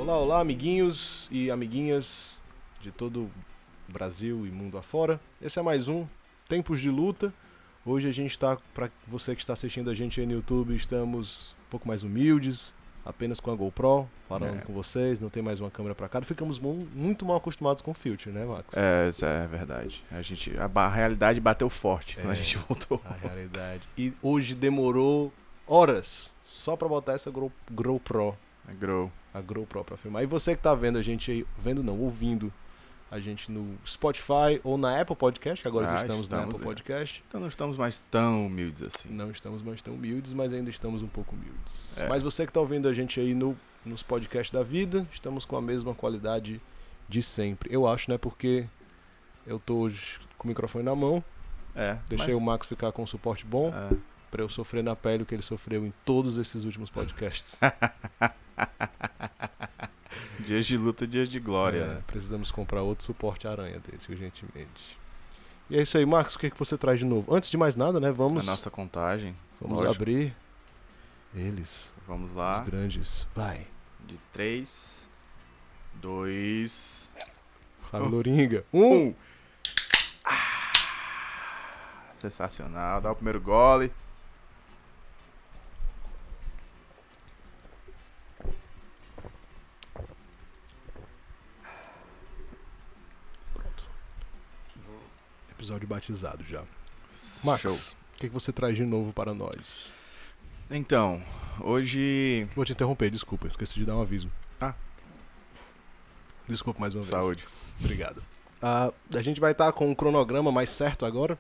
Olá, olá, amiguinhos e amiguinhas de todo o Brasil e mundo afora. Esse é mais um Tempos de Luta. Hoje a gente está, para você que está assistindo a gente aí no YouTube, estamos um pouco mais humildes, apenas com a GoPro, falando com vocês, não tem mais uma câmera para cá. Ficamos muito mal acostumados com o filtro, né, Max? É verdade. A realidade bateu forte quando a gente voltou. A realidade. E hoje demorou horas só para botar essa GoPro. A GoPro pra filmar. E você que tá vendo a gente aí, ouvindo a gente no Spotify ou na Apple Podcast, que agora estamos na Apple Podcast. Então não estamos mais tão humildes assim. Não estamos mais tão humildes, mas ainda estamos um pouco humildes. Mas você que tá ouvindo a gente aí nos podcasts da vida, estamos com a mesma qualidade de sempre. Eu acho, né, porque eu tô hoje com o microfone na mão, deixei o Max ficar com um suporte bom, pra eu sofrer na pele o que ele sofreu em todos esses últimos podcasts. Dias de luta, dias de glória. Precisamos comprar outro suporte aranha desse, urgentemente. E é isso aí, Marcos, o que você traz de novo? Antes de mais nada, né, vamos... A nossa contagem. Vamos abrir eles. Vamos lá. Os grandes. Vai. De 3, 2... Sabe, Loringa. 1. Sensacional. Dá o primeiro gole. Episódio batizado já. Max, o que você traz de novo para nós? Então, hoje... Vou te interromper, desculpa, esqueci de dar um aviso. Desculpa mais uma vez. Saúde. Obrigado. A gente vai estar com um cronograma mais certo agora.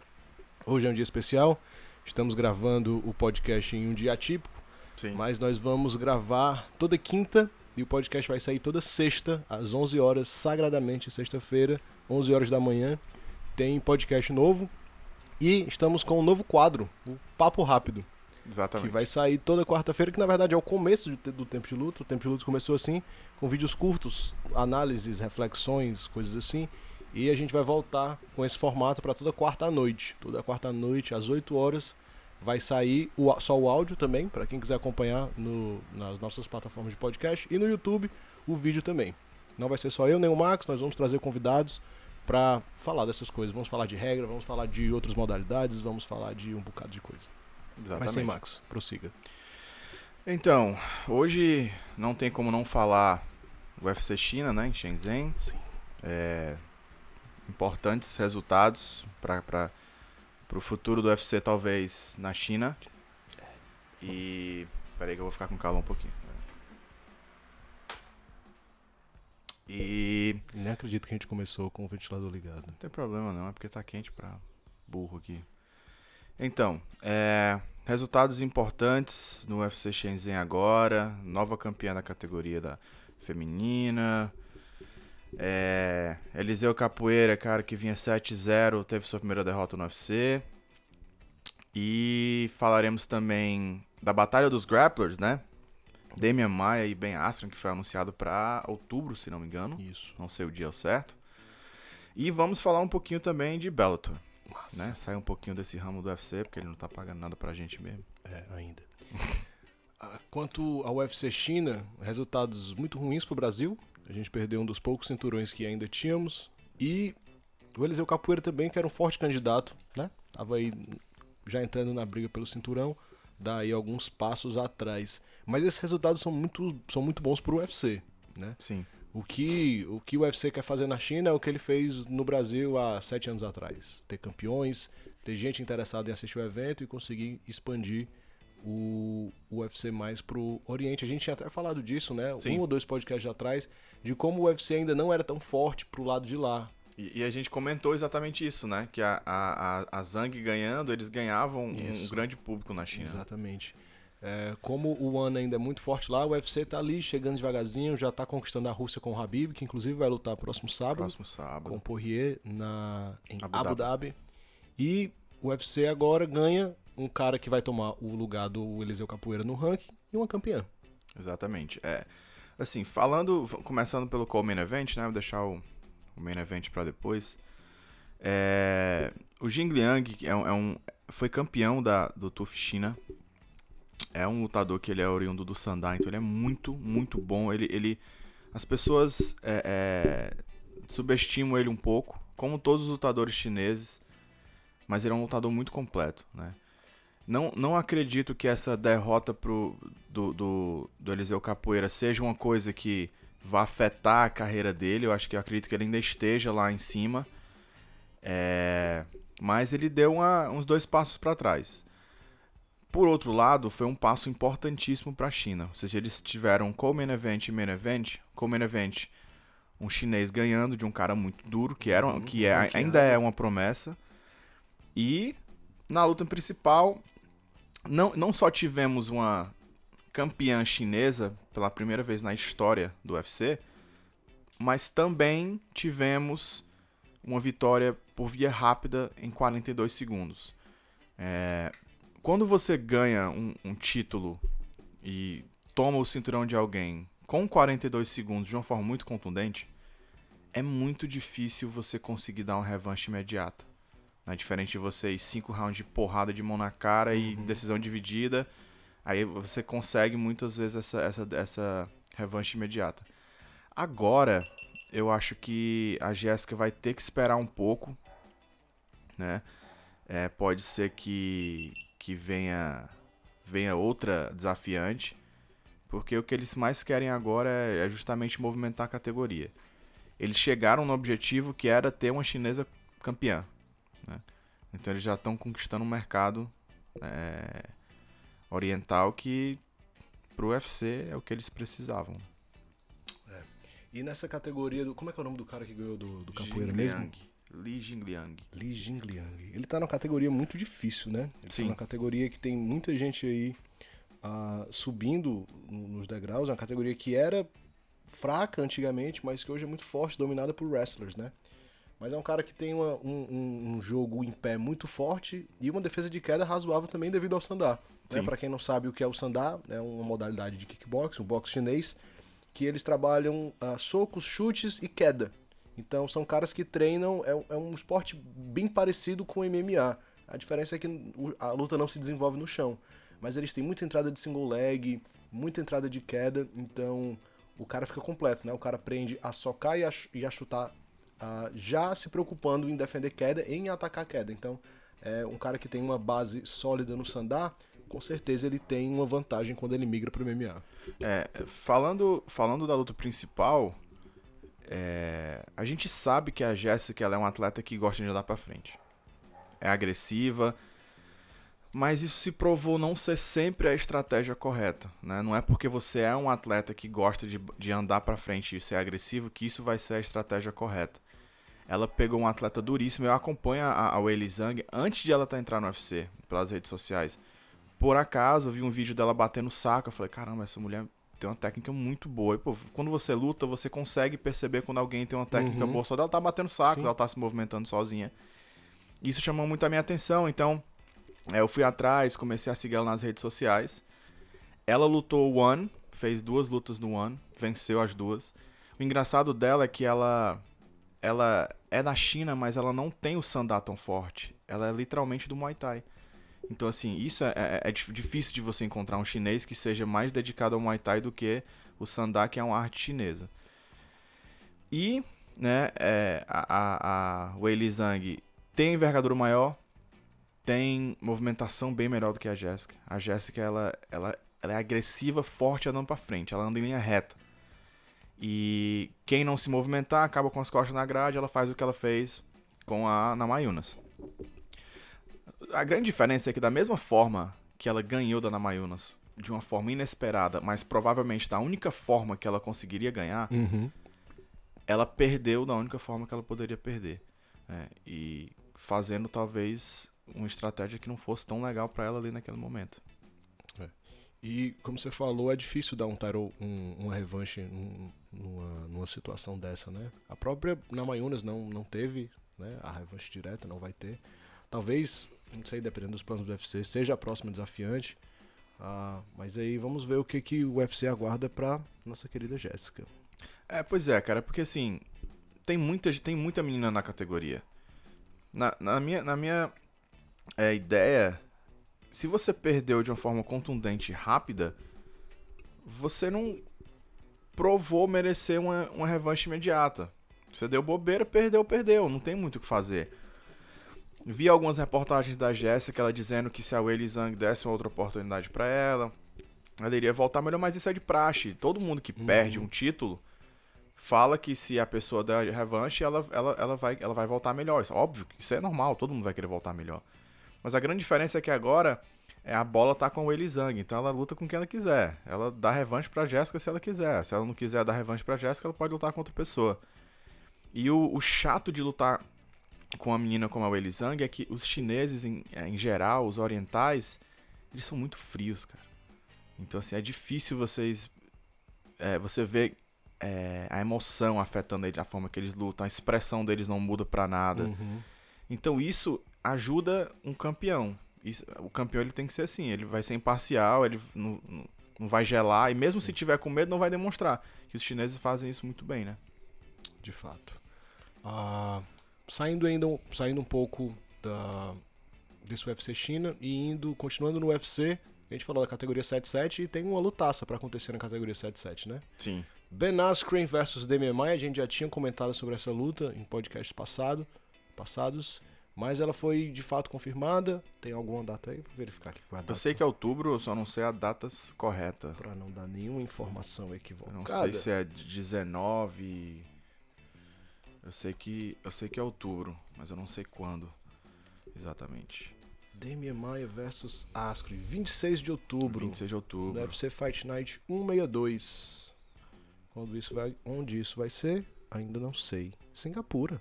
Hoje é um dia especial. Estamos gravando o podcast em um dia atípico. Sim. Mas nós vamos gravar toda quinta e o podcast vai sair toda sexta, às 11 horas, sagradamente sexta-feira, 11 horas da manhã. Tem podcast novo e estamos com um novo quadro, o Papo Rápido. Exatamente. Que vai sair toda quarta-feira, que na verdade é o começo do Tempo de Luta. O Tempo de Luta começou assim, com vídeos curtos, análises, reflexões, coisas assim. E a gente vai voltar com esse formato para toda quarta à noite. Toda quarta à noite, às 8 horas, vai sair só o áudio também, para quem quiser acompanhar nas nossas plataformas de podcast. E no YouTube, o vídeo também. Não vai ser só eu nem o Max, nós vamos trazer convidados para falar dessas coisas. Vamos falar de regra, vamos falar de outras modalidades, vamos falar de um bocado de coisa. Exatamente. Mas sem Max, prossiga. Então, hoje não tem como não falar do UFC China, né, em Shenzhen. Sim. Importantes resultados para o futuro do UFC, talvez, na China. E... Peraí que eu vou ficar com calma um pouquinho. E... Nem acredito que a gente começou com o ventilador ligado. Não tem problema não, é porque tá quente pra burro aqui. Então, resultados importantes no UFC Shenzhen agora. Nova campeã da categoria da feminina. Eliseu Capoeira, cara, que vinha 7-0, teve sua primeira derrota no UFC. E falaremos também da Batalha dos Grapplers, né? Demian Maia e Ben Askren, que foi anunciado para outubro, se não me engano. Isso. Não sei o dia ao certo. E vamos falar um pouquinho também de Bellator. Massa. Né? Sair um pouquinho desse ramo do UFC, porque ele não tá pagando nada pra gente mesmo. Ainda. Quanto ao UFC China, resultados muito ruins pro Brasil. A gente perdeu um dos poucos cinturões que ainda tínhamos. E o Eliseu Capoeira também, que era um forte candidato, né? Tava aí já entrando na briga pelo cinturão. Daí alguns passos atrás. Mas esses resultados são muito bons pro UFC, né? Sim. O que o UFC quer fazer na China é o que ele fez no Brasil há 7 anos atrás. Ter campeões, ter gente interessada em assistir o evento e conseguir expandir o UFC mais pro Oriente. A gente tinha até falado disso, né? Sim. 1 ou 2 podcasts atrás, de como o UFC ainda não era tão forte pro lado de lá. E a gente comentou exatamente isso, né? Que a Zhang ganhando, eles ganhavam um grande público na China. Exatamente. Como o One ainda é muito forte lá, o UFC tá ali chegando devagarzinho, já tá conquistando a Rússia com o Habib, que inclusive vai lutar próximo sábado. Com o Poirier em Abu Dhabi. E o UFC agora ganha um cara que vai tomar o lugar do Eliseu Capoeira no ranking e uma campeã. Exatamente. Assim, começando pelo co-main event, né? Vou deixar o main event pra depois. O Jing Liang foi campeão do TUF China. É um lutador que ele é oriundo do Sandai, então ele é muito, muito bom. Ele As pessoas subestimam ele um pouco, como todos os lutadores chineses, mas ele é um lutador muito completo, né? Não acredito que essa derrota do Eliseu Capoeira seja uma coisa que vá afetar a carreira dele. Eu acredito que ele ainda esteja lá em cima. Mas ele deu uns 2 passos para trás. Por outro lado, foi um passo importantíssimo para a China. Ou seja, eles tiveram co-main event e main event. Co-main event, um chinês ganhando de um cara muito duro, ainda é uma promessa. E na luta principal, não só tivemos uma campeã chinesa pela primeira vez na história do UFC, mas também tivemos uma vitória por via rápida em 42 segundos. Quando você ganha um título e toma o cinturão de alguém com 42 segundos de uma forma muito contundente, é muito difícil você conseguir dar uma revanche imediata. É diferente de você ir 5 rounds de porrada de mão na cara e decisão dividida, aí você consegue muitas vezes essa revanche imediata. Agora, eu acho que a Jéssica vai ter que esperar um pouco, né? Pode ser que venha outra desafiante, porque o que eles mais querem agora é justamente movimentar a categoria. Eles chegaram no objetivo que era ter uma chinesa campeã, né? Então eles já estão conquistando um mercado oriental que pro UFC é o que eles precisavam. E nessa categoria como é que é o nome do cara que ganhou do capoeira mesmo? Li Jingliang. Li Jingliang. Ele tá numa categoria muito difícil, né? Ele Sim. tá numa categoria que tem muita gente aí subindo nos degraus. É uma categoria que era fraca antigamente, mas que hoje é muito forte, dominada por wrestlers, né? Mas é um cara que tem um jogo em pé muito forte e uma defesa de queda razoável também devido ao sandá. Né? Para quem não sabe o que é o sandá, é uma modalidade de kickboxing, um boxe chinês, que eles trabalham socos, chutes e queda. Então são caras que treinam, é um esporte bem parecido com o MMA. A diferença é que a luta não se desenvolve no chão. Mas eles têm muita entrada de single leg, muita entrada de queda, então o cara fica completo, né? O cara aprende a socar e a chutar, já se preocupando em defender queda e em atacar queda. Então é um cara que tem uma base sólida no sandá, com certeza ele tem uma vantagem quando ele migra para o MMA. Falando da luta principal, a gente sabe que a Jéssica ela é uma atleta que gosta de andar para frente. É agressiva, mas isso se provou não ser sempre a estratégia correta, né? Não é porque você é um atleta que gosta de andar para frente e ser agressivo que isso vai ser a estratégia correta. Ela pegou um atleta duríssimo. Eu acompanho a Weili Zhang antes de ela entrar no UFC, pelas redes sociais. Por acaso, eu vi um vídeo dela batendo saco. Eu falei, caramba, essa mulher tem uma técnica muito boa. E, pô, quando você luta, você consegue perceber quando alguém tem uma técnica boa. Só dela tá batendo saco, ela tá se movimentando sozinha. Isso chamou muito a minha atenção. Então, eu fui atrás, comecei a seguir ela nas redes sociais. Ela lutou o One, fez 2 lutas no One, venceu as 2. O engraçado dela é que ela é da China, mas ela não tem o sandá tão forte. Ela é literalmente do Muay Thai. Então, assim, isso é difícil de você encontrar um chinês que seja mais dedicado ao Muay Thai do que o sandá, que é uma arte chinesa. E, né, a Weili Zhang tem envergadura maior, tem movimentação bem melhor do que a Jéssica. A Jéssica, ela é agressiva, forte, andando pra frente. Ela anda em linha reta. E quem não se movimentar acaba com as costas na grade. Ela faz o que ela fez com a Namajunas. A grande diferença é que da mesma forma que ela ganhou da Namajunas, de uma forma inesperada, mas provavelmente da única forma que ela conseguiria ganhar, ela perdeu da única forma que ela poderia perder. E fazendo talvez uma estratégia que não fosse tão legal pra ela ali naquele momento. E como você falou, é difícil dar uma revanche numa situação dessa, né? A própria Namajunas não teve, né, a revanche direta, não vai ter. Talvez, não sei, dependendo dos planos do UFC, seja a próxima desafiante. Mas aí vamos ver o que o UFC aguarda pra nossa querida Jéssica. Pois é, cara, porque assim, tem muita menina na categoria. Na minha ideia, se você perdeu de uma forma contundente e rápida, você não provou merecer uma revanche imediata. Você deu bobeira, perdeu. Não tem muito o que fazer. Vi algumas reportagens da Jéssica, ela dizendo que se a Weili Zhang desse uma outra oportunidade pra ela iria voltar melhor, mas isso é de praxe. Todo mundo que perde um título fala que se a pessoa der revanche, ela vai voltar melhor. Isso, óbvio que isso é normal, todo mundo vai querer voltar melhor. Mas a grande diferença é que agora a bola tá com a Weili Zhang, então ela luta com quem ela quiser. Ela dá revanche pra Jéssica se ela quiser. Se ela não quiser dar revanche pra Jéssica, ela pode lutar com outra pessoa. E o chato de lutar com a menina como a Weili Zhang é que os chineses, em geral, os orientais, eles são muito frios, cara. Então, assim, é difícil você ver a emoção afetando eles, a forma que eles lutam, a expressão deles não muda pra nada. Então, isso ajuda um campeão. O campeão ele tem que ser assim, ele vai ser imparcial, ele não vai gelar, e mesmo se tiver com medo, não vai demonstrar. E os chineses fazem isso muito bem, né? De fato. Saindo um pouco desse UFC China e continuando no UFC, a gente falou da categoria 7-7 e tem uma lutaça pra acontecer na categoria 7-7, né? Sim. Ben Askren versus Demian Maia, a gente já tinha comentado sobre essa luta em podcasts passados, mas ela foi de fato confirmada. Tem alguma data aí? Vou verificar aqui qual é a data. Eu sei que é outubro, eu só não sei a data correta. Pra não dar nenhuma informação equivocada. Eu não sei se é 19... Eu sei que é outubro, mas eu não sei quando exatamente. Demian Maia versus Askren, 26 de outubro. 26 de outubro. No UFC Fight Night 162. Onde isso vai ser? Ainda não sei. Singapura.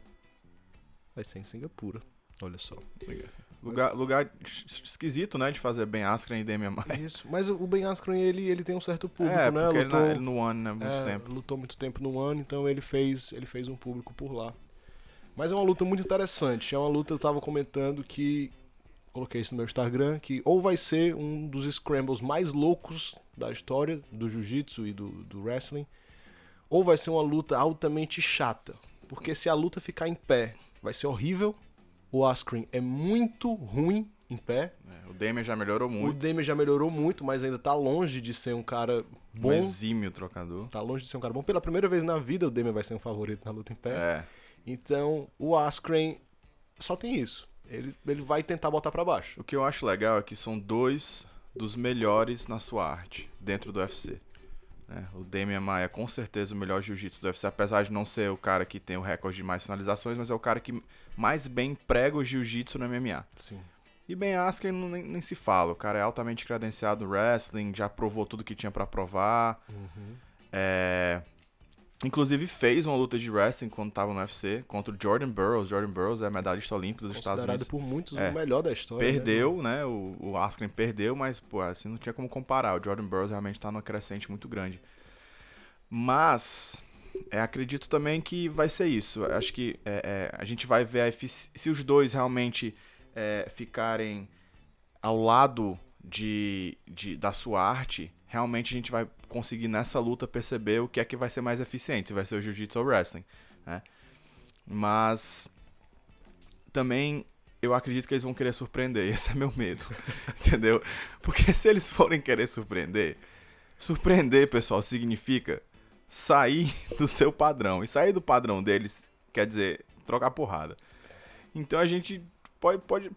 Vai ser em Singapura. Olha só. Lugar esquisito, né? De fazer Ben Askren e Demian Maia. Isso. Mas o Ben Askren, ele tem um certo público, né? Porque lutou, ele no One, né? Muito tempo. Lutou muito tempo no One, então ele fez um público por lá. Mas é uma luta muito interessante. É uma luta, eu tava comentando que... Coloquei isso no meu Instagram, que ou vai ser um dos scrambles mais loucos da história do jiu-jitsu e do wrestling, ou vai ser uma luta altamente chata. Porque se a luta ficar em pé, vai ser horrível. O Askren é muito ruim em pé. O Demian já melhorou muito. O Demian já melhorou muito, mas ainda tá longe de ser um cara bom. Um exímio trocador. Tá longe de ser um cara bom. Pela primeira vez na vida, o Demian vai ser um favorito na luta em pé. Então, o Askren só tem isso. Ele vai tentar botar pra baixo. O que eu acho legal é que são dois dos melhores na sua arte, dentro do UFC. O Demian Maia é com certeza o melhor jiu-jitsu do UFC, apesar de não ser o cara que tem o recorde de mais finalizações, mas é o cara que mais bem prega o jiu-jitsu no MMA. Sim. E Ben Askren nem se fala, o cara é altamente credenciado no wrestling, já provou tudo que tinha pra provar. Inclusive fez uma luta de wrestling quando tava no UFC contra o Jordan Burroughs. Jordan Burroughs é medalhista olímpico dos Estados Unidos. Considerado por muitos o melhor da história. Perdeu, né? O Askren perdeu, mas pô, assim não tinha como comparar. O Jordan Burroughs realmente tá numa crescente muito grande. Mas acredito também que vai ser isso. Acho que a gente vai ver se os dois realmente ficarem ao lado da sua arte, realmente a gente vai conseguir nessa luta perceber o que é que vai ser mais eficiente, se vai ser o jiu-jitsu ou o wrestling, né? Mas também eu acredito que eles vão querer surpreender, esse é meu medo, entendeu? Porque se eles forem querer surpreender, pessoal, significa sair do seu padrão, e sair do padrão deles quer dizer trocar porrada. Então a gente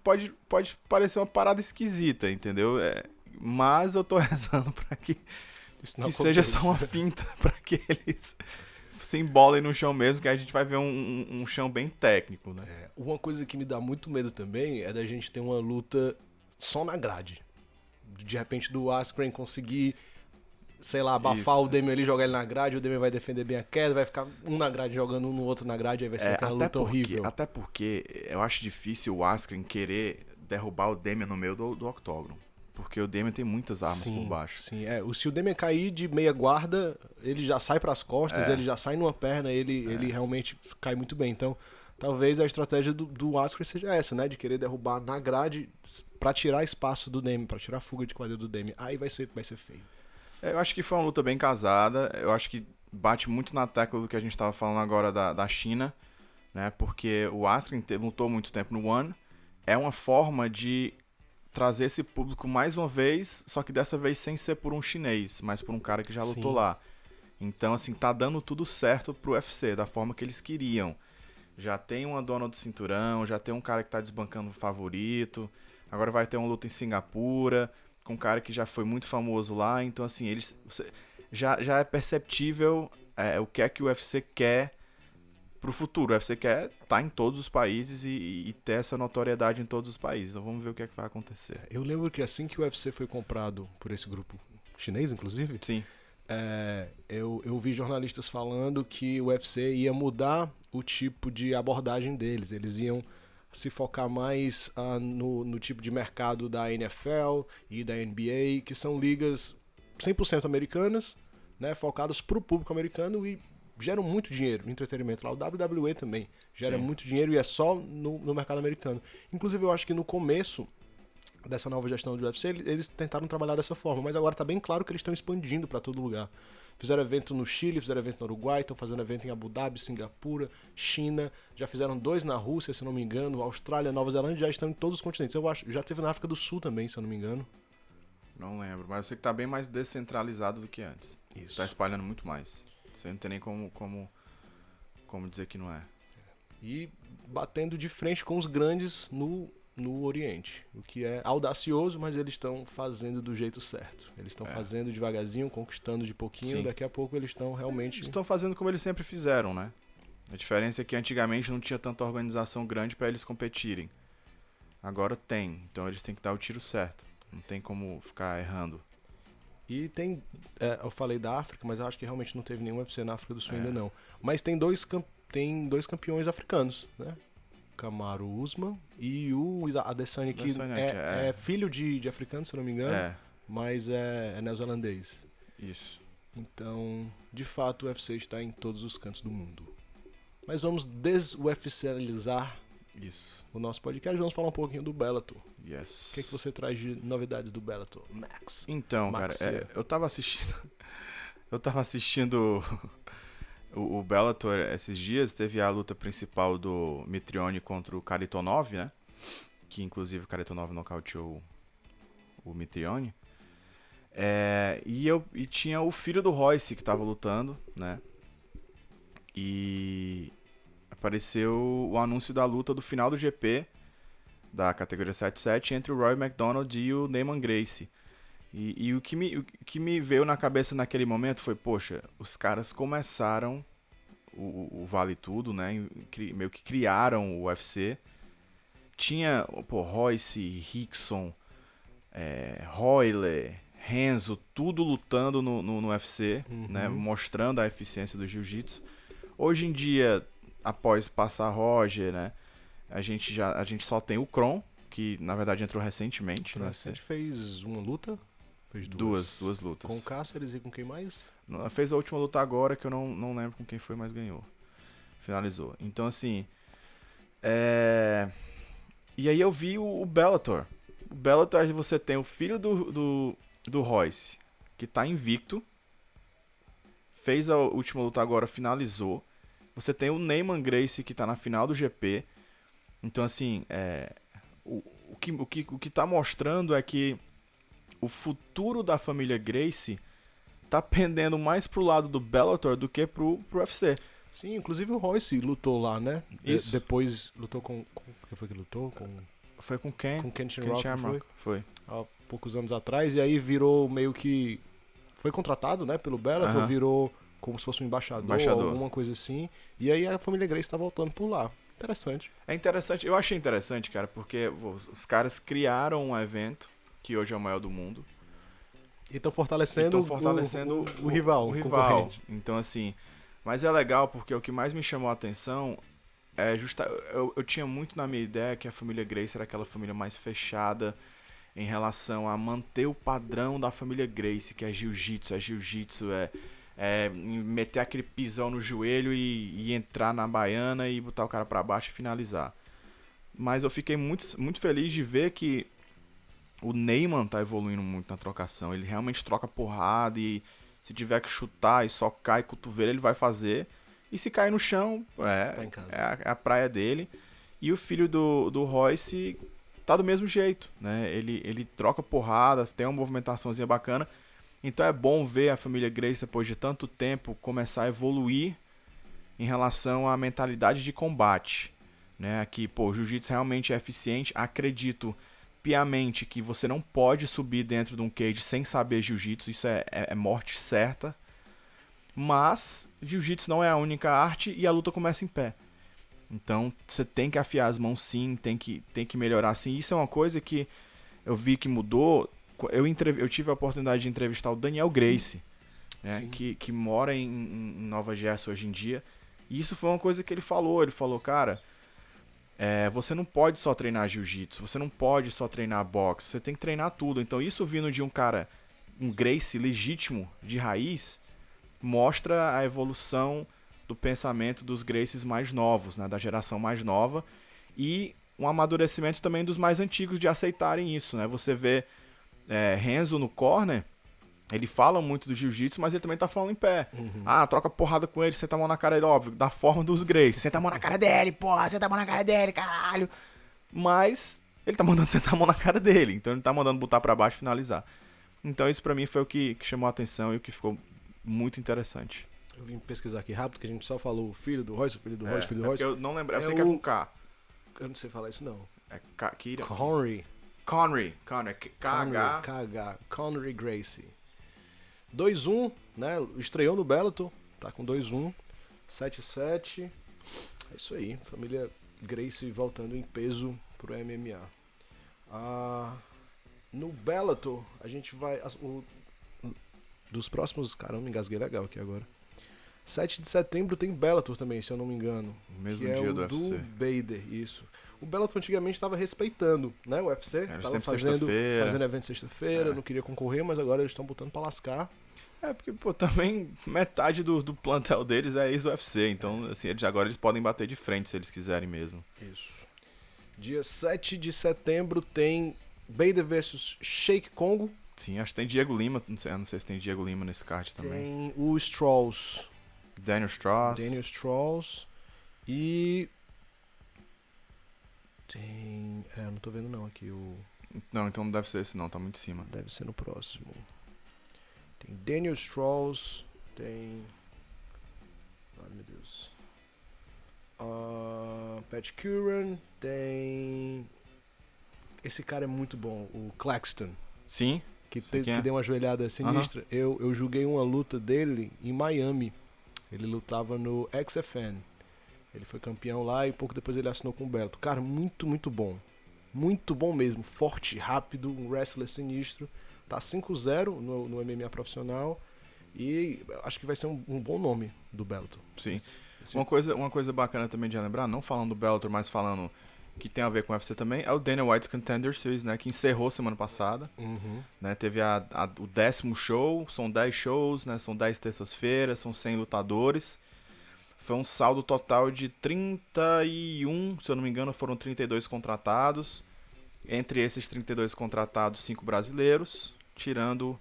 pode parecer uma parada esquisita, entendeu? Mas eu tô rezando pra que seja só uma finta, pra que eles se embolem no chão mesmo, que a gente vai ver um chão bem técnico, né? Uma coisa que me dá muito medo também é da gente ter uma luta só na grade. De repente do Askren conseguir, sei lá, abafar o Demian ali, jogar ele na grade, o Demian vai defender bem a queda, vai ficar um na grade jogando um no outro na grade, aí vai ser aquela luta horrível. Até porque eu acho difícil o Askren querer derrubar o Demian no meio do octógono. Porque o Demian tem muitas armas por baixo. Sim, se o Demian cair de meia guarda, ele já sai pras costas, ele já sai numa perna, ele realmente cai muito bem. Então, talvez a estratégia do Askren seja essa, né? De querer derrubar na grade pra tirar espaço do Demian, pra tirar a fuga de quadril do Demian. Aí vai ser feio. Eu acho que foi uma luta bem casada. Eu acho que bate muito na tecla do que a gente estava falando agora da China, né? Porque o Askren lutou muito tempo no One. É uma forma de trazer esse público mais uma vez, só que dessa vez sem ser por um chinês, mas por um cara que já lutou lá. Então, assim, tá dando tudo certo pro UFC, da forma que eles queriam. Já tem uma dona do cinturão, já tem um cara que tá desbancando o favorito. Agora vai ter uma luta em Singapura, com um cara que já foi muito famoso lá. Então, assim, já é perceptível o que é que o UFC quer pro futuro. O UFC quer estar em todos os países e ter essa notoriedade em todos os países. Então, vamos ver o que é que vai acontecer. Eu lembro que assim que o UFC foi comprado por esse grupo chinês, inclusive, Sim. Eu vi jornalistas falando que o UFC ia mudar o tipo de abordagem deles. Eles iam se focar mais no tipo de mercado da NFL e da NBA, que são ligas 100% americanas, né, focadas para o público americano e geram muito dinheiro no entretenimento. Lá o WWE também gera Sim. muito dinheiro e é só no mercado americano. Inclusive, eu acho que no começo dessa nova gestão do UFC, eles tentaram trabalhar dessa forma, mas agora tá bem claro que eles estão expandindo para todo lugar. Fizeram evento no Chile, fizeram evento no Uruguai, estão fazendo evento em Abu Dhabi, Singapura, China, já fizeram 2 na Rússia, se não me engano, Austrália, Nova Zelândia, já estão em todos os continentes. Eu acho, já teve na África do Sul também, se eu não me engano. Não lembro, mas eu sei que tá bem mais descentralizado do que antes. Isso. Tá espalhando muito mais. Você não tem nem como dizer que não é. E batendo de frente com os grandes no Oriente, o que é audacioso, mas eles estão fazendo do jeito certo. Eles estão fazendo devagarzinho, conquistando de pouquinho, Sim. Daqui a pouco eles estão realmente... Estão fazendo como eles sempre fizeram, né? A diferença é que antigamente não tinha tanta organização grande para eles competirem. Agora tem, então eles têm que dar o tiro certo. Não tem como ficar errando. E tem, eu falei da África, mas eu acho que realmente não teve nenhum UFC na África do Sul ainda não. Mas tem dois campeões africanos, né? Kamaru Usman e o Adesanya, que é filho de africano, se não me engano, mas é neozelandês. Isso. Então, de fato, o UFC está em todos os cantos do mundo. Mas vamos des-UFCalizar Isso. o nosso podcast. Vamos falar um pouquinho do Bellator. Yes. O que você traz de novidades do Bellator, Max? Então, Max, cara, eu tava assistindo o Bellator esses dias. Teve a luta principal do Mitrione contra o Kharitonov, né? Que inclusive o Kharitonov nocauteou o Mitrione. E tinha o filho do Royce que tava lutando, né? E apareceu o anúncio da luta do final do GP da categoria 77 entre o Roy McDonald e o Neyman Gracie. E o que me veio na cabeça naquele momento foi, poxa, os caras começaram o Vale Tudo, né? Meio que criaram o UFC. Tinha, Royce, Rickson, Royler, Renzo, tudo lutando no UFC, né? Mostrando a eficiência do jiu-jitsu. Hoje em dia, após passar Roger, né? A gente só tem o Kron, que na verdade entrou recentemente. A gente fez uma luta? Fez duas lutas. Com o Cáceres e com quem mais? Fez a última luta agora, que eu não lembro com quem foi, mas ganhou. Finalizou. Então, assim... E aí eu vi o Bellator. O Bellator, você tem o filho do Royce, que tá invicto. Fez a última luta agora, finalizou. Você tem o Neyman Gracie, que tá na final do GP. Então, assim, o que tá mostrando é que o futuro da família Gracie tá pendendo mais pro lado do Bellator do que pro UFC. Sim, inclusive o Royce lutou lá, né? Isso. Depois lutou com... Quem foi que lutou? Foi com quem? Com Ken Shamrock, foi? Há poucos anos atrás. E aí virou meio que... Foi contratado, né? Pelo Bellator, virou como se fosse um embaixador. Alguma coisa assim. E aí a família Gracie tá voltando por lá. Interessante. É interessante. Eu achei interessante, cara, porque os caras criaram um evento que hoje é o maior do mundo. E estão fortalecendo, o rival. O rival. Então, assim... Mas é legal porque o que mais me chamou a atenção é eu tinha muito na minha ideia que a família Gracie era aquela família mais fechada em relação a manter o padrão da família Gracie, que é jiu-jitsu, meter aquele pisão no joelho e entrar na baiana e botar o cara pra baixo e finalizar. Mas eu fiquei muito, muito feliz de ver que o Neyman tá evoluindo muito na trocação. Ele realmente troca porrada e se tiver que chutar e socar e cotovelo, ele vai fazer. E se cair no chão, tá em casa. É a praia dele. E o filho do Royce tá do mesmo jeito, né? Ele troca porrada, tem uma movimentaçãozinha bacana. Então é bom ver a família Gracie, depois de tanto tempo, começar a evoluir em relação à mentalidade de combate. Né? Que, pô, o jiu-jitsu realmente é eficiente. Acredito piamente que você não pode subir dentro de um cage sem saber jiu-jitsu. Isso é morte certa. Mas jiu-jitsu não é a única arte e a luta começa em pé. Então você tem que afiar as mãos sim, tem que melhorar sim. Isso é uma coisa que eu vi que mudou. Eu tive a oportunidade de entrevistar o Daniel Gracie, né, que mora em Nova Jersey hoje em dia. E isso foi uma coisa que ele falou. Ele falou, cara, você não pode só treinar jiu-jitsu, você não pode só treinar boxe, você tem que treinar tudo. Então isso vindo de um cara, um Gracie legítimo, de raiz, mostra a evolução do pensamento dos Gracies mais novos, né, da geração mais nova, e um amadurecimento também dos mais antigos de aceitarem isso. Né? Você vê Renzo no corner, ele fala muito do jiu-jitsu, mas ele também tá falando em pé. Troca porrada com ele, senta a mão na cara dele, óbvio, da forma dos Gracies. Senta a mão na cara dele, porra, senta a mão na cara dele, caralho. Mas ele tá mandando sentar a mão na cara dele, então ele tá mandando botar pra baixo e finalizar. Então isso pra mim foi o que chamou a atenção e o que ficou muito interessante. Eu vim pesquisar aqui rápido, que a gente só falou o filho do Royce, o filho do Royce, o filho do Royce. Eu não lembro, eu sei que é com K. Eu não sei falar isso, não. É Kira. Connery. KH. Connery Gracie. 2-1, né? Estreou no Bellator, tá com 2-1. 7-7. É isso aí, família Gracie voltando em peso pro MMA. No Bellator, a gente vai... dos próximos... Caramba, me engasguei legal aqui agora. 7 de setembro tem Bellator também, se eu não me engano. O mesmo que dia é do UFC. do Bader, isso. O Bellator antigamente estava respeitando, né, o UFC. Era Tava sempre fazendo sexta-feira. evento sexta-feira, não queria concorrer, mas agora eles estão botando pra lascar. Porque, pô, também metade do plantel deles é ex-UFC, então, assim, agora eles podem bater de frente se eles quiserem mesmo. Isso. Dia 7 de setembro tem Bader vs Sheik Congo. Sim, acho que tem Diego Lima, não sei se tem Diego Lima nesse card também. Tem o Strauss. Daniel Strauss. E... tem... não tô vendo não aqui o... Não, então não deve ser esse não, tá muito em cima. Deve ser no próximo. Tem Daniel Strauss, tem... ai meu Deus. Pat Curran, tem... esse cara é muito bom, o Claxton. Sim? Que deu uma joelhada sinistra. Eu julguei uma luta dele em Miami. Ele lutava no XFN. Ele foi campeão lá e pouco depois ele assinou com o Bellator. Cara, muito, muito bom. Muito bom mesmo. Forte, rápido, um wrestler sinistro. Tá 5-0 no MMA profissional. E acho que vai ser um bom nome do Bellator. Sim. Uma coisa bacana também de lembrar, não falando do Bellator, mas falando que tem a ver com o UFC também, é o Dana White Contender Series, né, que encerrou semana passada. Né, teve o 10º show, são 10 shows, né, são 10 terças-feiras, são 100 lutadores. Foi um saldo total de 31, se eu não me engano, foram 32 contratados. Entre esses 32 contratados, 5 brasileiros, tirando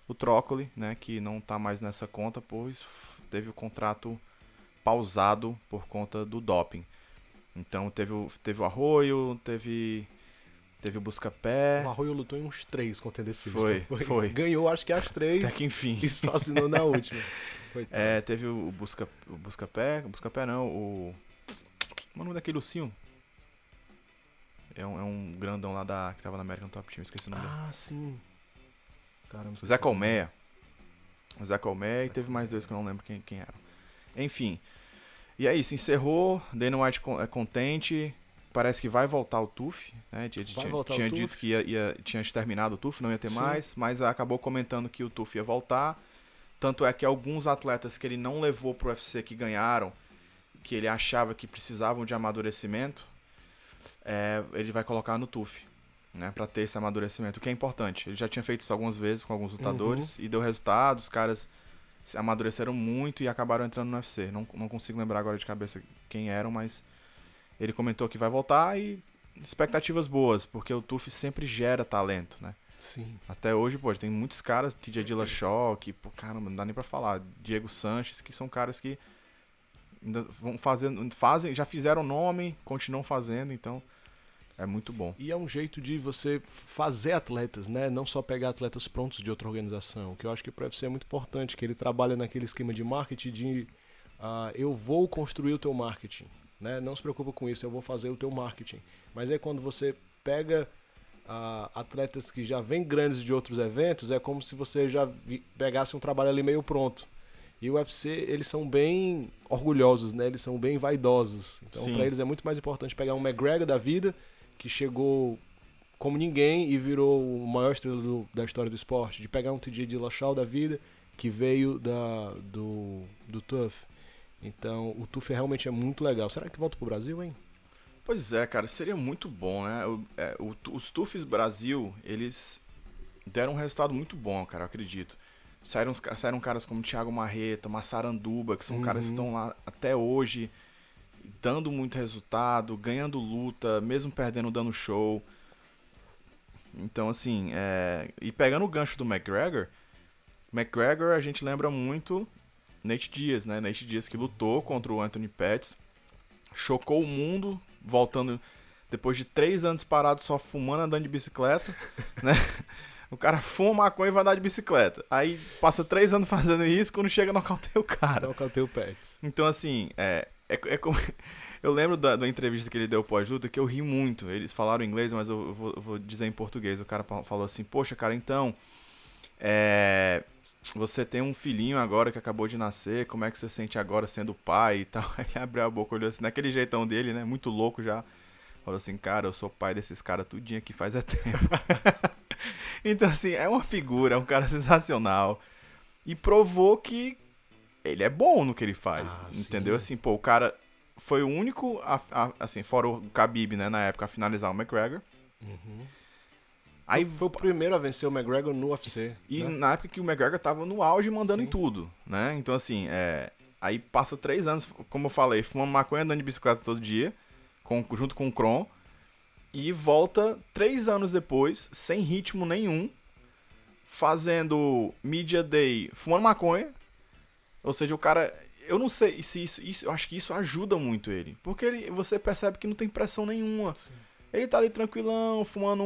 o Trócoli, né, que não está mais nessa conta, pois teve o contrato pausado por conta do doping. Então teve o Arroio, teve o Buscapé. O Arroio lutou em uns 3 contenders. Foi. Ganhou acho que as 3. Até que enfim. E só assinou na última. Teve o Buscapé não, o... Como é o nome daquele ursinho? É um grandão lá que tava na American Top Team, esqueci o nome dele. Sim. Caramba. Zé Colmeia. O Zé Colmeia e teve mais 2 que eu não lembro quem eram. Enfim. E é isso, encerrou. Dana White é contente. Parece que vai voltar o TUF, né? Tinha dito que tinha terminado o TUF, não ia ter mais, mas acabou comentando que o TUF ia voltar. Tanto é que alguns atletas que ele não levou pro UFC que ganharam, que ele achava que precisavam de amadurecimento, ele vai colocar no TUF, né? Pra ter esse amadurecimento, o que é importante. Ele já tinha feito isso algumas vezes com alguns lutadores e deu resultado, os caras se amadureceram muito e acabaram entrando no UFC. Não consigo lembrar agora de cabeça quem eram, mas ele comentou que vai voltar e expectativas boas, porque o TUF sempre gera talento, né? Sim. Até hoje, pô, tem muitos caras, TJ Dillashaw, que, pô, caramba, não dá nem pra falar. Diego Sanches, que são caras que ainda vão fazem, já fizeram nome, continuam fazendo, então É muito bom. E é um jeito de você fazer atletas, né? Não só pegar atletas prontos de outra organização, que eu acho que para o UFC é muito importante, que ele trabalha naquele esquema de marketing de eu vou construir o teu marketing, né? Não se preocupa com isso, eu vou fazer o teu marketing. Mas aí quando você pega atletas que já vêm grandes de outros eventos, é como se você já pegasse um trabalho ali meio pronto. E o UFC, eles são bem orgulhosos, né? Eles são bem vaidosos. Então, para eles é muito mais importante pegar um McGregor da vida, que chegou como ninguém e virou o maior estrela da história do esporte, de pegar um TJ Dillashaw da vida, que veio do TUF. Então, o TUF realmente é muito legal. Será que volta pro Brasil, hein? Pois é, cara, seria muito bom, né? Os TUFs Brasil, eles deram um resultado muito bom, cara, eu acredito. Saíram caras como Thiago Marreta, Massaranduba, que são caras que estão lá até hoje, dando muito resultado, ganhando luta, mesmo perdendo, dando show. Então, assim, e pegando o gancho do McGregor a gente lembra muito Nate Diaz, né? Nate Diaz que lutou contra o Anthony Pettis, chocou o mundo, voltando depois de 3 anos parado só fumando, andando de bicicleta, né? O cara fuma maconha e vai andar de bicicleta. Aí passa 3 anos fazendo isso, quando chega nocauteia o cara. Nocauteia o Pettis. Então, assim, é como... Eu lembro da entrevista que ele deu pós-luta, que eu ri muito. Eles falaram em inglês, mas eu vou dizer em português. O cara falou assim, poxa, cara, então... Você tem um filhinho agora que acabou de nascer, como é que você sente agora sendo pai e tal? Aí ele abriu a boca, olhou assim, naquele jeitão dele, né? Muito louco já. Falou assim, cara, eu sou pai desses caras tudinho aqui faz tempo. Então, assim, é uma figura, é um cara sensacional. E provou que ele é bom no que ele faz, entendeu? Sim. Assim, pô, o cara foi o único, assim, fora o Khabib, né, na época, a finalizar o McGregor. Uhum. Aí foi o primeiro a vencer o McGregor no UFC. E né? na época que o McGregor tava no auge mandando em tudo, né? Então, assim, aí passa 3 anos, como eu falei, fumando maconha, andando de bicicleta todo dia, junto com o Kron, e volta 3 anos depois, sem ritmo nenhum, fazendo Media Day, fumando maconha. Ou seja, o cara... Eu não sei se isso eu acho que isso ajuda muito ele. Porque você percebe que não tem pressão nenhuma. Sim. Ele tá ali tranquilão, fumando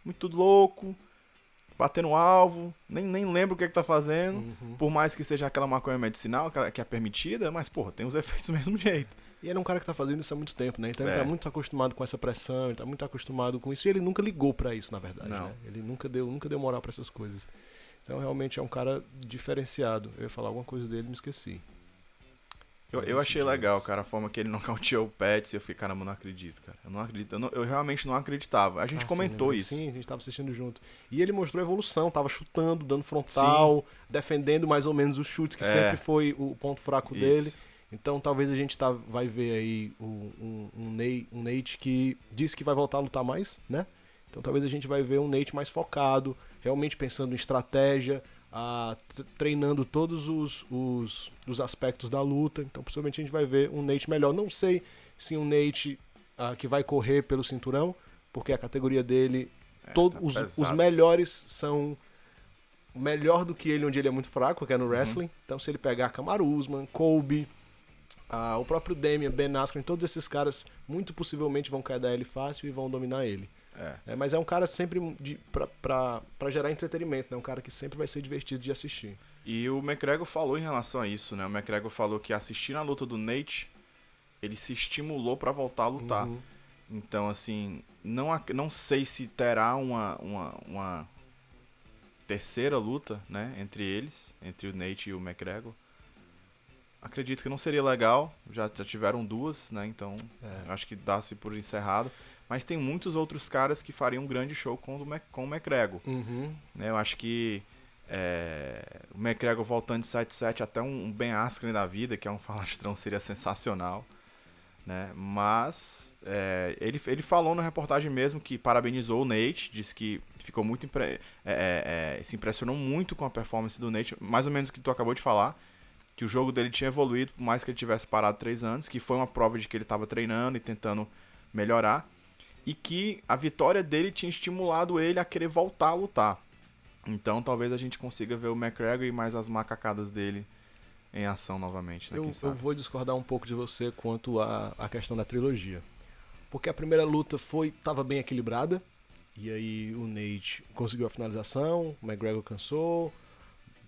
muito louco, batendo alvo, nem lembra o que tá fazendo. Uhum. Por mais que seja aquela maconha medicinal que é permitida, mas, porra, tem os efeitos do mesmo jeito. E ele é um cara que tá fazendo isso há muito tempo, né? Então ele tá muito acostumado com essa pressão, ele tá muito acostumado com isso. E ele nunca ligou pra isso, na verdade, Não. né? Ele nunca deu moral pra essas coisas. Então realmente é um cara diferenciado. Eu ia falar alguma coisa dele e me esqueci. Eu achei legal, cara, a forma que ele nocauteou o Pettis. Eu fiquei, caramba, eu não acredito, cara. Eu não acredito. Eu realmente não acreditava. A gente comentou sim, isso. Sim, a gente tava assistindo junto. E ele mostrou evolução, tava chutando, dando frontal, defendendo mais ou menos os chutes, que sempre foi o ponto fraco dele. Então talvez a gente vai ver aí um Nate que disse que vai voltar a lutar mais, né? Então talvez a gente vai ver um Nate mais focado, realmente pensando em estratégia, treinando todos os aspectos da luta. Então possivelmente a gente vai ver um Nate melhor. Não sei se um Nate que vai correr pelo cinturão, porque a categoria dele, os melhores são melhor do que ele, onde ele é muito fraco, que é no wrestling. Então se ele pegar Kamaru Usman, Colby, o próprio Damian, Ben Askren, todos esses caras muito possivelmente vão cair da ele fácil e vão dominar ele. Mas é um cara sempre pra gerar entretenimento, né? Um cara que sempre vai ser divertido de assistir. E o McGregor falou em relação a isso, né? O McGregor falou que assistindo a luta do Nate, ele se estimulou pra voltar a lutar. Uhum. Então, assim, não sei se terá uma terceira luta, né? Entre eles, entre o Nate e o McGregor. Acredito que não seria legal, já tiveram 2, né? Então, acho que dá-se por encerrado. Mas tem muitos outros caras que fariam um grande show com o McGregor. Uhum. Eu acho que o McGregor voltando de 7-7 até um Ben Askren da vida, que é um falastrão, seria sensacional. Né? Mas ele falou na reportagem mesmo que parabenizou o Nate, disse que ficou muito se impressionou muito com a performance do Nate, mais ou menos o que tu acabou de falar, que o jogo dele tinha evoluído, por mais que ele tivesse parado 3 anos, que foi uma prova de que ele estava treinando e tentando melhorar, e que a vitória dele tinha estimulado ele a querer voltar a lutar. Então talvez a gente consiga ver o McGregor e mais as macacadas dele em ação novamente. Né? Eu vou discordar um pouco de você quanto à questão da trilogia. Porque a primeira luta tava bem equilibrada. E aí o Nate conseguiu a finalização, o McGregor cansou,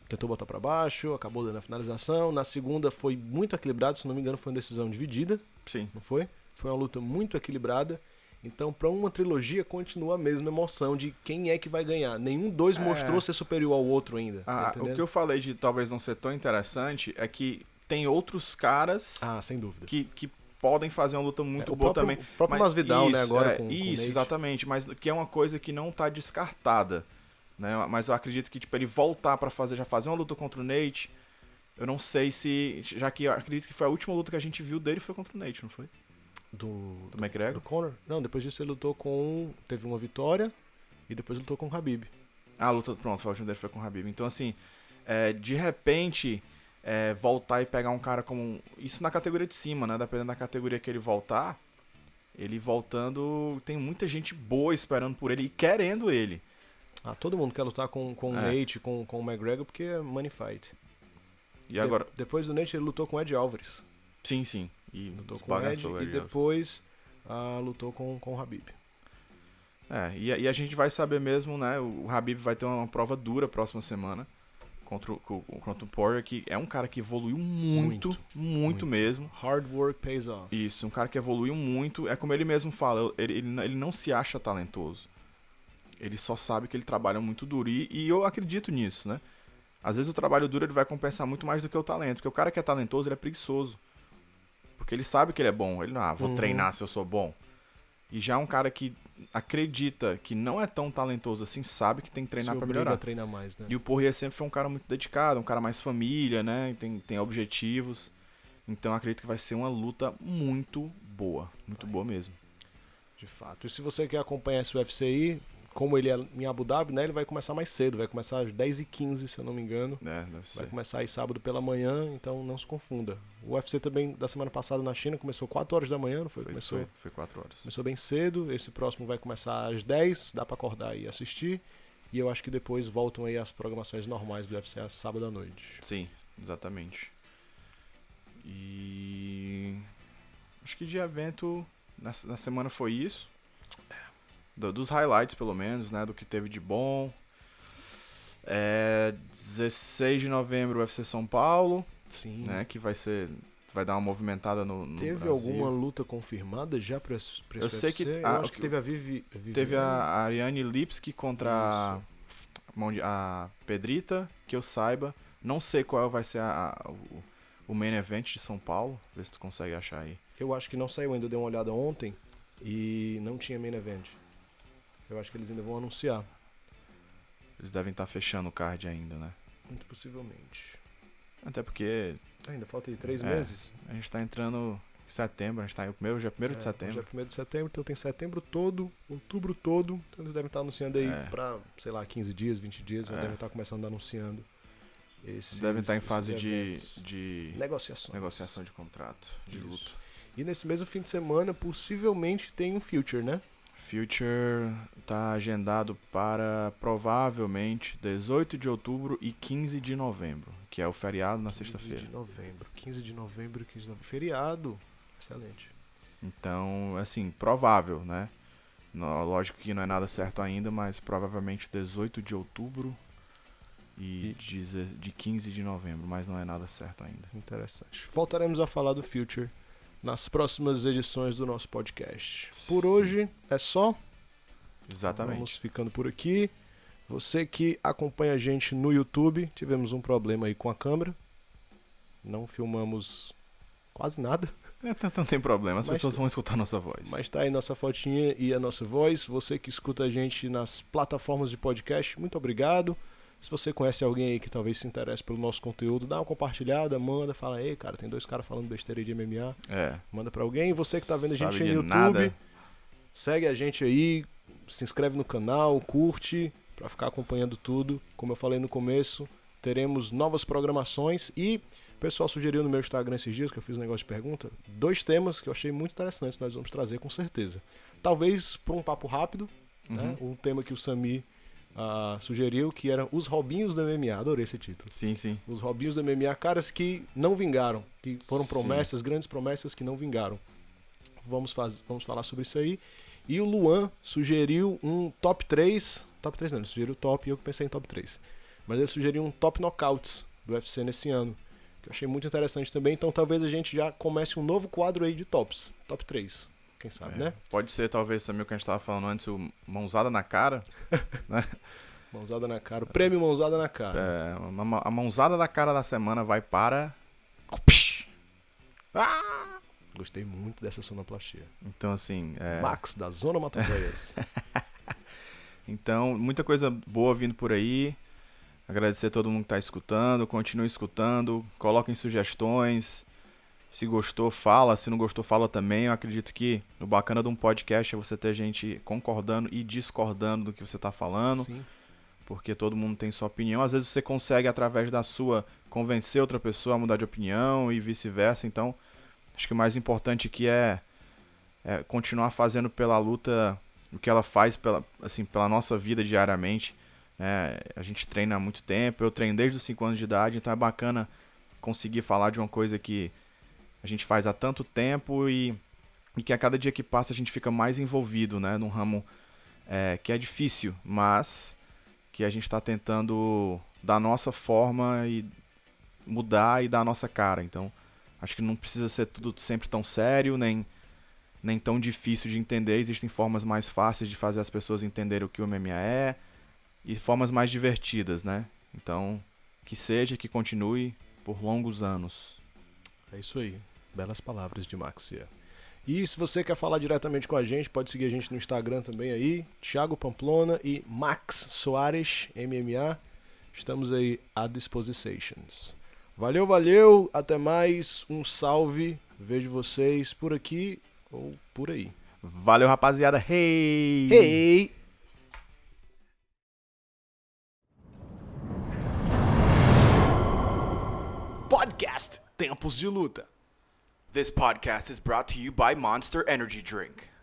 tentou botar pra baixo, acabou dando a finalização. Na segunda foi muito equilibrado, se não me engano foi uma decisão dividida. Sim. Não foi? Foi uma luta muito equilibrada. Então, pra uma trilogia, continua a mesma emoção de quem é que vai ganhar. Nenhum dois mostrou ser superior ao outro ainda. Tá O que eu falei de talvez não ser tão interessante é que tem outros caras sem dúvida. que podem fazer uma luta muito boa também. O próprio Masvidal, né, agora com isso, Nate. Exatamente, mas que é uma coisa que não tá descartada, né? Mas eu acredito que tipo ele voltar pra já fazer uma luta contra o Nate, eu não sei se, já que eu acredito que foi a última luta que a gente viu dele foi contra o Nate, não foi? Do McGregor? Do Conor? Não, depois disso ele lutou teve uma vitória e depois lutou com o Khabib. A luta, pronto, a última dele foi com o Khabib. Então assim, de repente voltar e pegar um cara como... Isso na categoria de cima, né? Dependendo da categoria que ele voltar, ele voltando... Tem muita gente boa esperando por ele e querendo ele. Todo mundo quer lutar com o Nate, com o McGregor, porque é money fight. E agora... Depois do Nate ele lutou com o Ed Alvarez. Sim. E lutou com o Ed e depois lutou com o Khabib. E a gente vai saber mesmo, né? O Khabib vai ter uma prova dura próxima semana. Contra o Poirier, que é um cara que evoluiu muito mesmo. Hard work pays off. Isso, um cara que evoluiu muito. É como ele mesmo fala, ele não se acha talentoso. Ele só sabe que ele trabalha muito duro. E eu acredito nisso, né? Às vezes o trabalho duro ele vai compensar muito mais do que o talento. Porque o cara que é talentoso, ele é preguiçoso. Porque ele sabe que ele é bom. Ele não, vou treinar se eu sou bom. E já um cara que acredita que não é tão talentoso assim, sabe que tem que treinar pra melhorar. A treinar mais, né? E o Poirier sempre foi um cara muito dedicado, um cara mais família, né? Tem objetivos. Então eu acredito que vai ser uma luta muito boa. Muito boa mesmo. De fato. E se você quer acompanhar esse UFC aí, como ele é em Abu Dhabi, né? Ele vai começar mais cedo. Vai começar às 10h15, se eu não me engano. Deve ser. Vai começar aí sábado pela manhã, então não se confunda. O UFC também, da semana passada na China, começou 4 horas da manhã, não foi? Foi 4 horas. Começou bem cedo. Esse próximo vai começar às 10, dá pra acordar e assistir. E eu acho que depois voltam aí as programações normais do UFC sábado à noite. Sim, exatamente. E... acho que de evento, na semana foi isso. Dos highlights, pelo menos, né? Do que teve de bom. 16 de novembro, UFC São Paulo. Sim. Né, que vai dar uma movimentada no Teve Brasil. Alguma luta confirmada já pra esse Eu sei UFC? que... Eu acho que teve a Vivi. Teve a Ariane Lipski contra a Pedrita, que eu saiba. Não sei qual vai ser o main event de São Paulo. Vê se tu consegue achar aí. Eu acho que não saiu ainda. Eu dei uma olhada ontem e não tinha main event. Eu acho que eles ainda vão anunciar. Eles devem estar fechando o card ainda, né? Muito possivelmente. Até porque... ainda falta aí 3 meses. A gente tá entrando em setembro, a gente tá em já é 1º de setembro. Já é 1º de setembro, então tem setembro todo, outubro todo. Então eles devem estar anunciando aí pra, sei lá, 15 dias, 20 dias. Já devem estar começando anunciando. Devem estar em fase de negociação de contrato, de luta. E nesse mesmo fim de semana, possivelmente tem um Future, né? Future tá agendado para provavelmente 18 de outubro e 15 de novembro, que é o feriado na sexta-feira. 15 de novembro. Feriado. Excelente. Então, assim, provável, né? Lógico que não é nada certo ainda, mas provavelmente 18 de outubro e de 15 de novembro, mas não é nada certo ainda. Interessante. Voltaremos a falar do Future nas próximas edições do nosso podcast. Por hoje é só. Exatamente. Vamos ficando por aqui. Você que acompanha a gente no YouTube, tivemos um problema aí com a câmera. Não filmamos quase nada. Não tem problema, as pessoas vão escutar a nossa voz. Mas tá aí nossa fotinha e a nossa voz. Você que escuta a gente nas plataformas de podcast, muito obrigado. Se você conhece alguém aí que talvez se interesse pelo nosso conteúdo, dá uma compartilhada, manda, fala, ei, cara, tem 2 caras falando besteira aí de MMA. Manda pra alguém. Você que tá vendo a gente aí no YouTube, segue a gente aí, se inscreve no canal, curte, pra ficar acompanhando tudo. Como eu falei no começo, teremos novas programações e o pessoal sugeriu no meu Instagram esses dias, que eu fiz um negócio de pergunta, 2 temas que eu achei muito interessantes, nós vamos trazer com certeza. Talvez por um papo rápido, né? Um tema que o Sami sugeriu, que era os Robinhos do MMA. Adorei esse título. Sim. Os Robinhos do MMA, caras que não vingaram, que foram promessas, grandes promessas que não vingaram. vamos falar sobre isso aí. E o Luan sugeriu um top 3. Top 3 não, ele sugeriu top e eu pensei em top 3. Mas ele sugeriu um top knockouts do UFC nesse ano, que eu achei muito interessante também. Então talvez a gente já comece um novo quadro aí de tops. Top 3, quem sabe, né? Pode ser talvez também o que a gente tava falando antes, o mãozada na cara, né? Mãozada na cara, o prêmio mãozada na cara. A mãozada da cara da semana vai para... Gostei muito dessa sonoplastia. Então, assim... Max, da Zona Matoplayers. Então, muita coisa boa vindo por aí. Agradecer a todo mundo que tá escutando. Continue escutando. Coloquem sugestões. Se gostou, fala. Se não gostou, fala também. Eu acredito que o bacana de um podcast é você ter gente concordando e discordando do que você tá falando. Sim. Porque todo mundo tem sua opinião. Às vezes você consegue, através da sua, convencer outra pessoa a mudar de opinião e vice-versa. Então, acho que o mais importante aqui é continuar fazendo pela luta o que ela faz pela nossa vida diariamente. A gente treina há muito tempo. Eu treino desde os 5 anos de idade. Então é bacana conseguir falar de uma coisa que a gente faz há tanto tempo e que a cada dia que passa a gente fica mais envolvido, né, num ramo que é difícil, mas... que a gente está tentando da nossa forma e mudar e dar a nossa cara. Então, acho que não precisa ser tudo sempre tão sério, nem tão difícil de entender. Existem formas mais fáceis de fazer as pessoas entenderem o que o MMA é e formas mais divertidas, né? Então, que continue por longos anos. É isso aí. Belas palavras de Max. E se você quer falar diretamente com a gente, pode seguir a gente no Instagram também aí, Thiago Pamplona e Max Soares, MMA. Estamos aí à disposição. Valeu, até mais, um salve, vejo vocês por aqui ou por aí. Valeu, rapaziada, hey! Hey! Podcast Tempos de Luta. This podcast is brought to you by Monster Energy Drink.